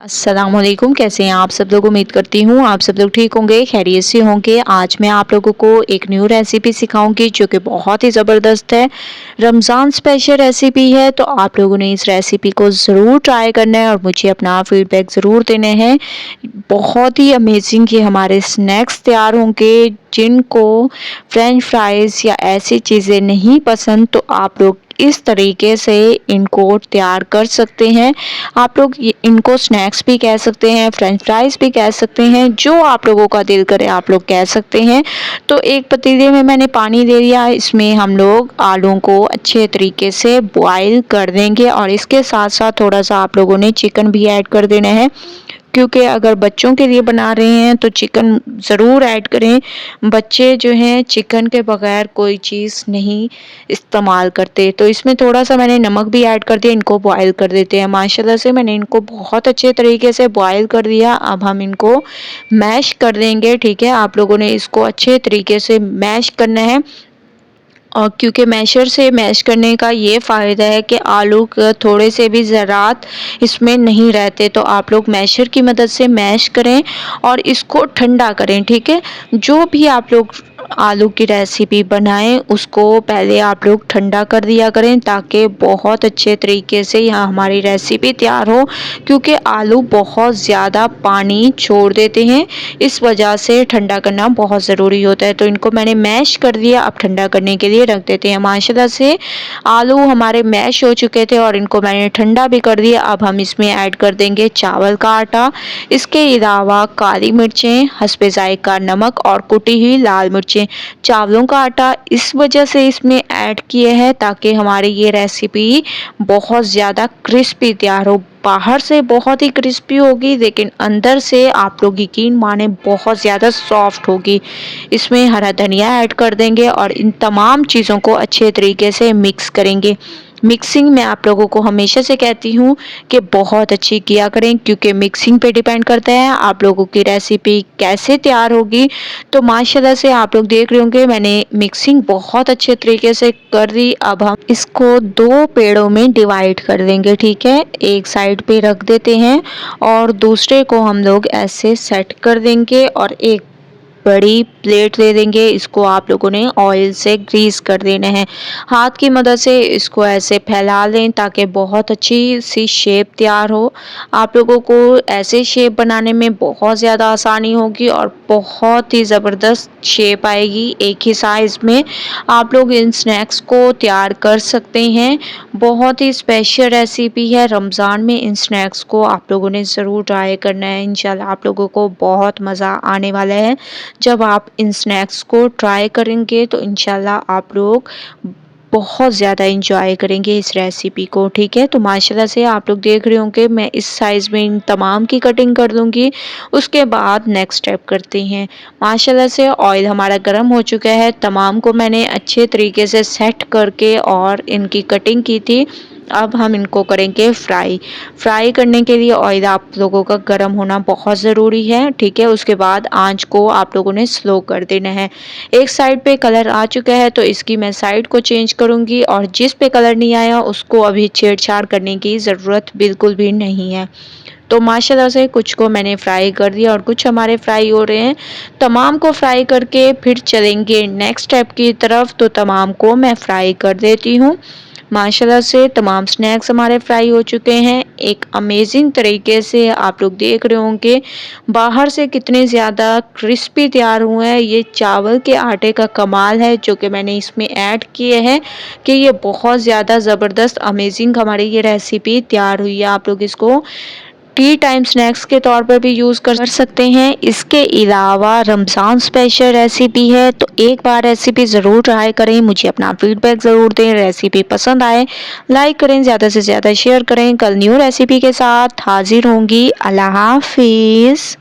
अस्सलामुअलैकुम। कैसे हैं आप सब लोग। उम्मीद करती हूँ आप सब लोग ठीक होंगे, खैरियत से होंगे। आज मैं आप लोगों को एक न्यू रेसिपी सिखाऊंगी जो कि बहुत ही ज़बरदस्त है। रमज़ान स्पेशल रेसिपी है, तो आप लोगों ने इस रेसिपी को ज़रूर ट्राई करना है और मुझे अपना फीडबैक ज़रूर देने हैं। बहुत ही अमेजिंग ये हमारे स्नैक्स तैयार होंगे। जिनको फ्रेंच फ्राइज़ या ऐसी चीज़ें नहीं पसंद, तो आप लोग इस तरीके से इनको तैयार कर सकते हैं। आप लोग इनको स्नैक्स भी कह सकते हैं, फ्रेंच फ्राइज़ भी कह सकते हैं, जो आप लोगों का दिल करे आप लोग कह सकते हैं। तो एक पतीले में मैंने पानी ले लिया, इसमें हम लोग आलू को अच्छे तरीके से बॉईल कर देंगे और इसके साथ साथ थोड़ा सा आप लोगों ने चिकन भी ऐड कर देना है, क्योंकि अगर बच्चों के लिए बना रहे हैं तो चिकन ज़रूर ऐड करें। बच्चे जो हैं चिकन के बगैर कोई चीज़ नहीं इस्तेमाल करते। तो इसमें थोड़ा सा मैंने नमक भी ऐड कर दिया। इनको बॉईल कर देते हैं। माशाल्लाह से मैंने इनको बहुत अच्छे तरीके से बॉईल कर दिया। अब हम इनको मैश कर देंगे। ठीक है, आप लोगों ने इसको अच्छे तरीके से मैश करना है। और क्योंकि मैशर से मैश करने का ये फ़ायदा है कि आलू के थोड़े से भी ज़रात इसमें नहीं रहते, तो आप लोग मैशर की मदद से मैश करें और इसको ठंडा करें। ठीक है, जो भी आप लोग आलू की रेसिपी बनाएं उसको पहले आप लोग ठंडा कर दिया करें, ताकि बहुत अच्छे तरीके से यहाँ हमारी रेसिपी तैयार हो। क्योंकि आलू बहुत ज़्यादा पानी छोड़ देते हैं, इस वजह से ठंडा करना बहुत ज़रूरी होता है। तो इनको मैंने मैश कर दिया, अब ठंडा करने के लिए रख देते हैं। माशाल्लाह से आलू हमारे मैश हो चुके थे और इनको मैंने ठंडा भी कर दिया। अब हम इसमें ऐड कर देंगे चावल का आटा, इसके अलावा काली मिर्चें, हस्बे ज़ायक़ा नमक और कुटी हुई लाल मिर्चें। चावलों का आटा इस वजह से इसमें ऐड किए हैं ताकि हमारी ये रेसिपी बहुत ज़्यादा क्रिस्पी तैयार हो। बाहर से बहुत ही क्रिस्पी होगी, लेकिन अंदर से आप लोग यकीन माने बहुत ज़्यादा सॉफ्ट होगी। इसमें हरा धनिया ऐड कर देंगे और इन तमाम चीज़ों को अच्छे तरीके से मिक्स करेंगे। मिक्सिंग मैं आप लोगों को हमेशा से कहती हूँ कि बहुत अच्छी किया करें, क्योंकि मिक्सिंग पे डिपेंड करता है आप लोगों की रेसिपी कैसे तैयार होगी। तो माशाल्लाह से आप लोग देख रहे होंगे मैंने मिक्सिंग बहुत अच्छे तरीके से कर दी। अब हम इसको दो पेड़ों में डिवाइड कर देंगे। ठीक है, एक साइड पे रख देते हैं और दूसरे को हम लोग ऐसे सेट कर देंगे और एक बड़ी प्लेट ले देंगे। इसको आप लोगों ने ऑयल से ग्रीस कर देना है। हाथ की मदद से इसको ऐसे फैला लें ताकि बहुत अच्छी सी शेप तैयार हो। आप लोगों को ऐसे शेप बनाने में बहुत ज़्यादा आसानी होगी और बहुत ही ज़बरदस्त शेप आएगी। एक ही साइज़ में आप लोग इन स्नैक्स को तैयार कर सकते हैं। बहुत ही स्पेशल रेसिपी है। रमज़ान में इन स्नैक्स को आप लोगों ने ज़रूर ट्राई करना है। इंशाल्लाह आप लोगों को बहुत मज़ा आने वाला है। जब आप इन स्नैक्स को ट्राई करेंगे तो इंशाल्लाह आप लोग बहुत ज़्यादा इंजॉय करेंगे इस रेसिपी को। ठीक है, तो माशाल्लाह से आप लोग देख रहे होंगे मैं इस साइज़ में इन तमाम की कटिंग कर दूंगी। उसके बाद नेक्स्ट स्टेप करते हैं। माशाल्लाह से ऑयल हमारा गर्म हो चुका है। तमाम को मैंने अच्छे तरीके से सेट करके और इनकी कटिंग की थी। अब हम इनको करेंगे फ्राई करने के लिए ऑयल आप लोगों का गर्म होना बहुत ज़रूरी है। ठीक है, उसके बाद आंच को आप लोगों ने स्लो कर देना है। एक साइड पे कलर आ चुका है तो इसकी मैं साइड को चेंज करूँगी, और जिस पे कलर नहीं आया उसको अभी छेड़छाड़ करने की ज़रूरत बिल्कुल भी नहीं है। तो माशाल्लाह से कुछ को मैंने फ्राई कर दिया और कुछ हमारे फ्राई हो रहे हैं। तमाम को फ्राई करके फिर चलेंगे नेक्स्ट स्टेप की तरफ। तो तमाम को मैं फ्राई कर देती हूँ। माशाल्लाह से तमाम स्नैक्स हमारे फ्राई हो चुके हैं एक अमेजिंग तरीके से। आप लोग देख रहे होंगे बाहर से कितने ज़्यादा क्रिस्पी तैयार हुए हैं। ये चावल के आटे का कमाल है जो कि मैंने इसमें ऐड किए हैं, कि ये बहुत ज़्यादा ज़बरदस्त अमेजिंग हमारी ये रेसिपी तैयार हुई है। आप लोग इसको टी टाइम स्नैक्स के तौर पर भी यूज़ कर सकते हैं। इसके अलावा रमज़ान स्पेशल रेसिपी है, तो एक बार रेसिपी ज़रूर ट्राई करें। मुझे अपना फीडबैक ज़रूर दें। रेसिपी पसंद आए लाइक करें, ज़्यादा से ज़्यादा शेयर करें। कल न्यू रेसिपी के साथ हाजिर होंगी। अल्लाह हाफिज़।